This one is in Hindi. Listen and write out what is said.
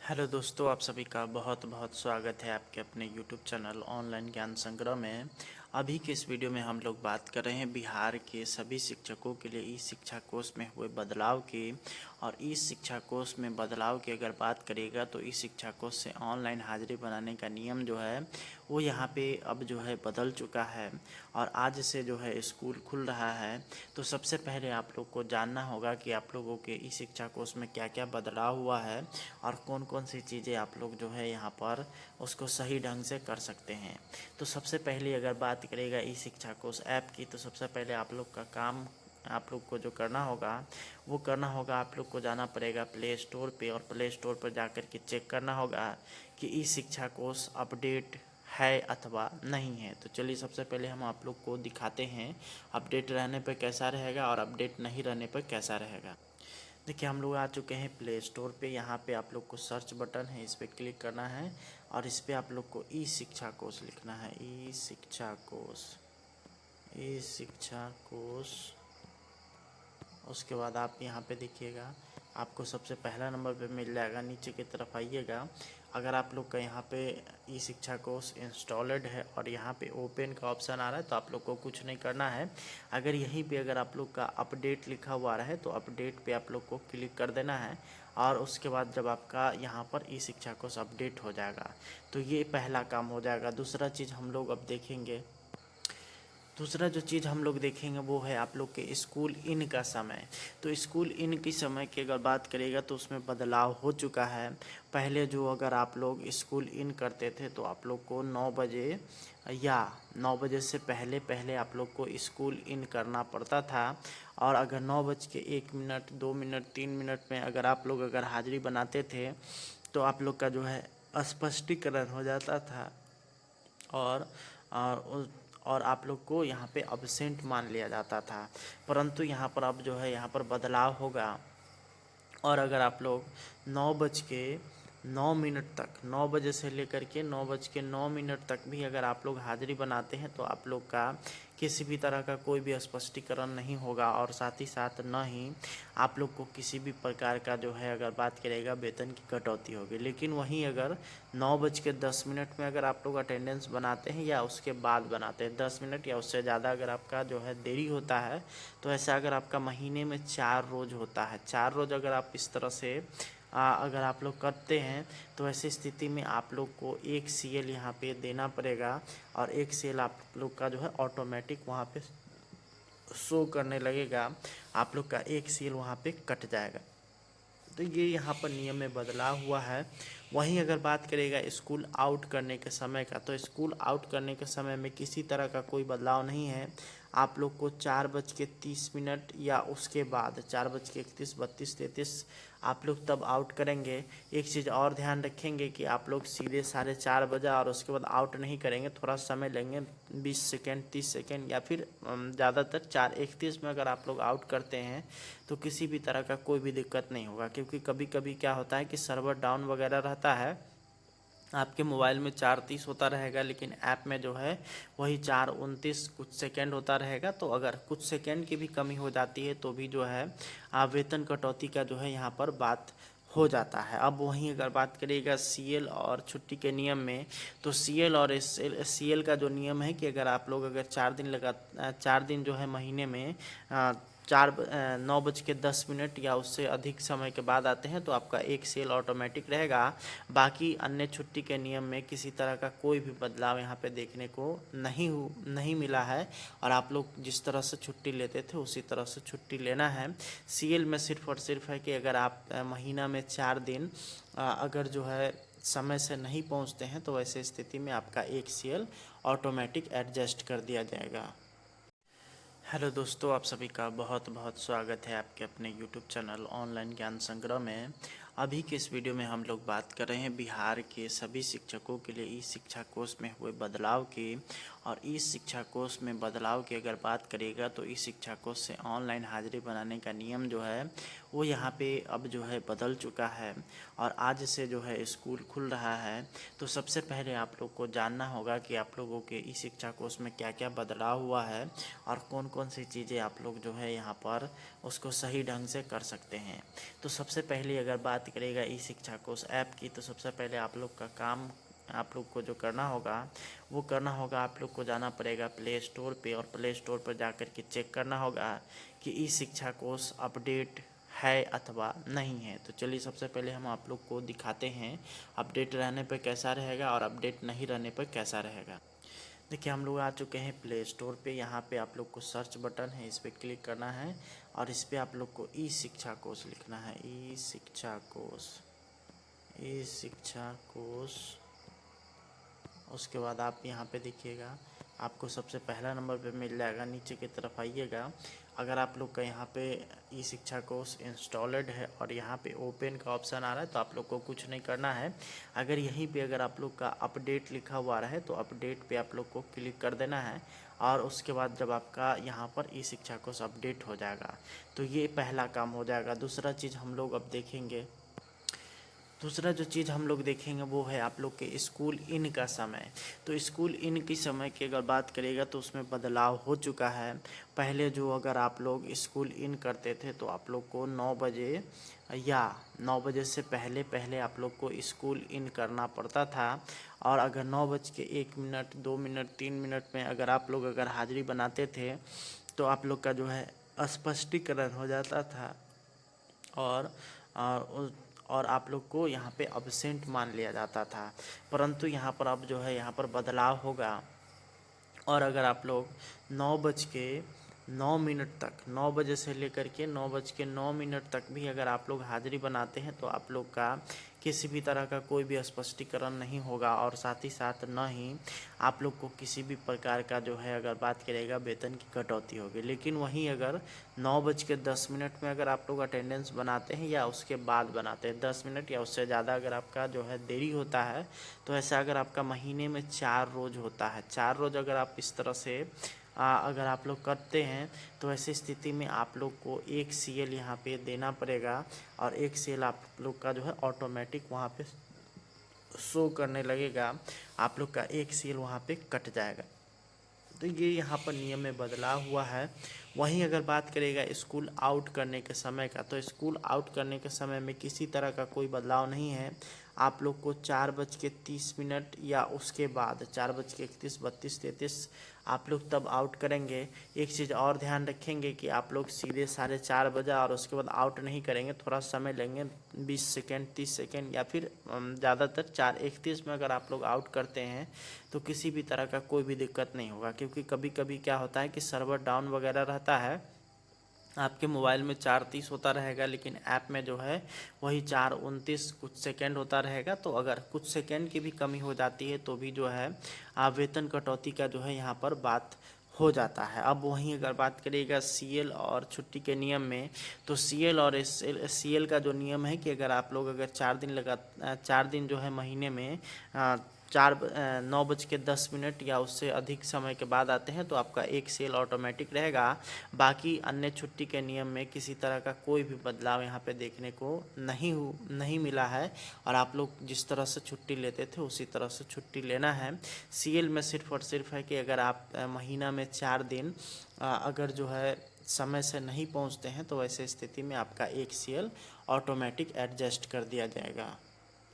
हेलो दोस्तों, आप सभी का बहुत बहुत स्वागत है आपके अपने यूट्यूब चैनल ऑनलाइन ज्ञान संग्रह में। अभी के इस वीडियो में हम लोग बात कर रहे हैं बिहार के सभी शिक्षकों के लिए ई शिक्षा कोर्स में हुए बदलाव की। और ई शिक्षा कोर्स में बदलाव की अगर बात करिएगा तो ई शिक्षा कोर्स से ऑनलाइन हाजिरी बनाने का नियम जो है वो यहाँ पे अब जो है बदल चुका है। और आज से जो है स्कूल खुल रहा है। तो सबसे पहले आप लोग को जानना होगा कि आप लोगों के ई शिक्षा कोर्स में क्या क्या बदलाव हुआ है और कौन कौन सी चीज़ें आप लोग जो है यहाँ पर उसको सही ढंग से कर सकते हैं। तो सबसे पहले अगर बात करेगा ई शिक्षा कोर्स ऐप की, तो सबसे पहले आप लोग का काम आप लोग को जो करना होगा वो करना होगा, आप लोग को जाना पड़ेगा प्ले स्टोर पे और प्ले स्टोर पर जाकर के चेक करना होगा कि ई शिक्षा कोर्स अपडेट है अथवा नहीं है। तो चलिए सबसे पहले हम आप लोग को दिखाते हैं अपडेट रहने पर कैसा रहेगा और अपडेट नहीं रहने पर कैसा रहेगा। देखिए हम लोग आ चुके हैं प्ले स्टोर पे। यहाँ पे आप लोग को सर्च बटन है, इस पर क्लिक करना है और इस पर आप लोग को ई शिक्षा कोर्स लिखना है। ई शिक्षा कोर्स, ई शिक्षा कोर्स। उसके बाद आप यहाँ पे देखिएगा, आपको सबसे पहला नंबर पे मिल जाएगा। नीचे की तरफ आइएगा, अगर आप लोग का यहाँ पे ई शिक्षा कोर्स इंस्टॉल्ड है और यहाँ पे ओपन का ऑप्शन आ रहा है तो आप लोग को कुछ नहीं करना है। अगर यहीं पे अगर आप लोग का अपडेट लिखा हुआ रहे तो अपडेट पे आप लोग को क्लिक कर देना है। और उसके बाद जब आपका यहाँ पर ई शिक्षा कोर्स अपडेट हो जाएगा तो ये पहला काम हो जाएगा। दूसरा चीज़ हम लोग अब देखेंगे, दूसरा जो चीज़ हम लोग देखेंगे वो है आप लोग के स्कूल इन का समय। तो स्कूल इन की समय की अगर बात करेगा तो उसमें बदलाव हो चुका है। पहले जो अगर आप लोग स्कूल इन करते थे तो आप लोग को 9 बजे या 9 बजे से पहले पहले आप लोग को स्कूल इन करना पड़ता था। और अगर 9:01, 2 मिनट, 3 मिनट में अगर आप लोग अगर हाजिरी बनाते थे तो आप लोग का जो है स्पष्टीकरण हो जाता था और और और आप लोग को यहाँ पे अब्सेंट मान लिया जाता था। परंतु यहाँ पर अब जो है यहाँ पर बदलाव होगा। और अगर आप लोग 9:09 तक, 9 बजे से लेकर के 9:09 तक भी अगर आप लोग हाजिरी बनाते हैं तो आप लोग का किसी भी तरह का कोई भी स्पष्टीकरण नहीं होगा और साथ ही साथ न ही आप लोग को किसी भी प्रकार का जो है अगर बात करेगा वेतन की कटौती होगी। लेकिन वहीं अगर 9:10 में अगर आप लोग अटेंडेंस बनाते हैं या उसके बाद बनाते हैं 10 मिनट या उससे ज़्यादा अगर आपका जो है देरी होता है तो ऐसा अगर आपका महीने में 4 रोज़ होता है, 4 रोज़ अगर आप इस तरह से अगर आप लोग करते हैं तो ऐसी स्थिति में आप लोग को एक CL यहाँ पे देना पड़ेगा और एक CL आप लोग का जो है ऑटोमेटिक वहाँ पे शो करने लगेगा। आप लोग का एक CL वहाँ पे कट जाएगा। तो ये यहाँ पर नियम में बदलाव हुआ है। वहीं अगर बात करेगा स्कूल आउट करने के समय का, तो स्कूल आउट करने के समय में किसी तरह का कोई बदलाव नहीं है। आप लोग को 4:30 या उसके बाद 4:31, 32, 33 आप लोग तब आउट करेंगे। एक चीज़ और ध्यान रखेंगे कि आप लोग सीधे 4:30 और उसके बाद आउट नहीं करेंगे, थोड़ा समय लेंगे, 20 सेकेंड, 30 सेकेंड या फिर ज़्यादातर 4:31 में अगर आप लोग आउट करते हैं तो किसी भी तरह का कोई भी दिक्कत नहीं होगा। क्योंकि कभी कभी क्या होता है कि सर्वर डाउन वगैरह रहता है, आपके मोबाइल में 4:30 होता रहेगा लेकिन ऐप में जो है वही 4:29 कुछ सेकंड होता रहेगा। तो अगर कुछ सेकंड की भी कमी हो जाती है तो भी जो है वेतन कटौती का जो है यहाँ पर बात हो जाता है। अब वहीं अगर बात करिएगा CL और छुट्टी के नियम में, तो CL और CL का जो नियम है कि अगर आप लोग अगर 4 दिन जो है महीने में 9:10 या उससे अधिक समय के बाद आते हैं तो आपका एक CL ऑटोमेटिक रहेगा। बाकी अन्य छुट्टी के नियम में किसी तरह का कोई भी बदलाव यहाँ पे देखने को नहीं मिला है। और आप लोग जिस तरह से छुट्टी लेते थे उसी तरह से छुट्टी लेना है। CL में सिर्फ और सिर्फ है कि अगर आप महीना में 4 दिन अगर जो है समय से नहीं पहुँचते हैं तो वैसे स्थिति में आपका एक CL ऑटोमेटिक एडजस्ट कर दिया जाएगा। हेलो दोस्तों, आप सभी का बहुत बहुत स्वागत है आपके अपने यूट्यूब चैनल ऑनलाइन ज्ञान संग्रह में। अभी के इस वीडियो में हम लोग बात कर रहे हैं बिहार के सभी शिक्षकों के लिए ई शिक्षा कोर्स में हुए बदलाव की। और ई शिक्षा कोर्स में बदलाव की अगर बात करिएगा तो ई शिक्षा कोर्स से ऑनलाइन हाजिरी बनाने का नियम जो है वो यहाँ पे अब जो है बदल चुका है और आज से जो है स्कूल खुल रहा है। तो सबसे पहले आप लोग को जानना होगा कि आप लोगों के ई शिक्षा कोर्स में क्या क्या बदलाव हुआ है और कौन कौन सी चीज़ें आप लोग जो है यहाँ पर उसको सही ढंग से कर सकते हैं। तो सबसे पहले अगर बात करेगा ई शिक्षा कोर्स ऐप की, तो सबसे पहले आप लोग का काम आप लोग को जो करना होगा वो करना होगा, आप लोग को जाना पड़ेगा प्ले स्टोर पे और प्ले स्टोर पर जाकर के चेक करना होगा कि ई शिक्षा कोर्स अपडेट है अथवा नहीं है। तो चलिए सबसे पहले हम आप लोग को दिखाते हैं अपडेट रहने पर कैसा रहेगा और अपडेट नहीं रहने पर कैसा रहेगा। देखिए हम लोग आ चुके हैं प्ले स्टोर पे। यहाँ पे आप लोग को सर्च बटन है, इस पर क्लिक करना है और इस पर आप लोग को ई शिक्षा कोर्स लिखना है। ई शिक्षा कोर्स, ई शिक्षा कोर्स। उसके बाद आप यहाँ पे देखिएगा आपको सबसे पहला नंबर पे मिल जाएगा। नीचे की तरफ आइएगा, अगर आप लोग का यहाँ पे ई शिक्षा कोर्स इंस्टॉल्ड है और यहाँ पे ओपन का ऑप्शन आ रहा है तो आप लोग को कुछ नहीं करना है। अगर यहीं पे अगर आप लोग का अपडेट लिखा हुआ रहा है तो अपडेट पे आप लोग को क्लिक कर देना है और उसके बाद जब आपका यहाँ पर ई शिक्षा कोर्स अपडेट हो जाएगा तो ये पहला काम हो जाएगा। दूसरा चीज़ हम लोग अब देखेंगे, दूसरा जो चीज़ हम लोग देखेंगे वो है आप लोग के स्कूल इन का समय। तो स्कूल इन की समय की अगर बात करिएगा तो उसमें बदलाव हो चुका है। पहले जो अगर आप लोग स्कूल इन करते थे तो आप लोग को 9 बजे या 9 बजे से पहले पहले आप लोग को स्कूल इन करना पड़ता था और अगर 9:01, 2 मिनट, 3 मिनट में अगर आप लोग अगर हाजिरी बनाते थे तो आप लोग का जो है स्पष्टीकरण हो जाता था और और आप लोग को यहाँ पे अब्सेंट मान लिया जाता था। परंतु यहाँ पर अब जो है यहाँ पर बदलाव होगा और अगर आप लोग 9:09 तक, 9 बजे से लेकर के 9:09 तक भी अगर आप लोग हाजिरी बनाते हैं तो आप लोग का किसी भी तरह का कोई भी स्पष्टीकरण नहीं होगा और साथ ही साथ न ही आप लोग को किसी भी प्रकार का जो है अगर बात करेगा वेतन की कटौती होगी। लेकिन वहीं अगर 9:10 में अगर आप लोग अटेंडेंस बनाते हैं या उसके बाद बनाते हैं 10 मिनट या उससे ज़्यादा अगर आपका जो है देरी होता है तो ऐसा अगर आपका महीने में 4 रोज़ होता है, 4 रोज़ अगर आप इस तरह से अगर आप लोग करते हैं तो ऐसी स्थिति में आप लोग को 1 CL यहाँ पे देना पड़ेगा और 1 CL आप लोग का जो है ऑटोमेटिक वहाँ पे शो करने लगेगा, आप लोग का 1 CL वहाँ पे कट जाएगा। तो ये यहाँ पर नियम में बदलाव हुआ है। वहीं अगर बात करेगा स्कूल आउट करने के समय का, तो स्कूल आउट करने के समय में किसी तरह का कोई बदलाव नहीं है। आप लोग को 4:30 या उसके बाद 4:31, 32, 33 आप लोग तब आउट करेंगे। एक चीज़ और ध्यान रखेंगे कि आप लोग सीधे 4:30 बजे और उसके बाद आउट नहीं करेंगे, थोड़ा समय लेंगे 20 सेकेंड, 30 सेकेंड या फिर ज़्यादातर 4:31 में अगर आप लोग आउट करते हैं तो किसी भी तरह का कोई भी दिक्कत नहीं होगा। क्योंकि कभी कभी क्या होता है कि सर्वर डाउन वगैरह रहता है, आपके मोबाइल में 4:30 होता रहेगा लेकिन ऐप में जो है वही 4:29 कुछ सेकंड होता रहेगा। तो अगर कुछ सेकंड की भी कमी हो जाती है तो भी जो है वेतन कटौती का जो है यहाँ पर बात हो जाता है। अब वहीं अगर बात करिएगा CL और छुट्टी के नियम में, तो CL और CL का जो नियम है कि अगर आप लोग अगर 4 दिन जो है महीने में 9:10 या उससे अधिक समय के बाद आते हैं तो आपका 1 CL ऑटोमेटिक रहेगा। बाकी अन्य छुट्टी के नियम में किसी तरह का कोई भी बदलाव यहाँ पे देखने को नहीं मिला है और आप लोग जिस तरह से छुट्टी लेते थे उसी तरह से छुट्टी लेना है। CL में सिर्फ और सिर्फ है कि अगर आप महीना में 4 दिन अगर जो है समय से नहीं पहुँचते हैं तो ऐसे स्थिति में आपका 1 CL ऑटोमेटिक एडजस्ट कर दिया जाएगा।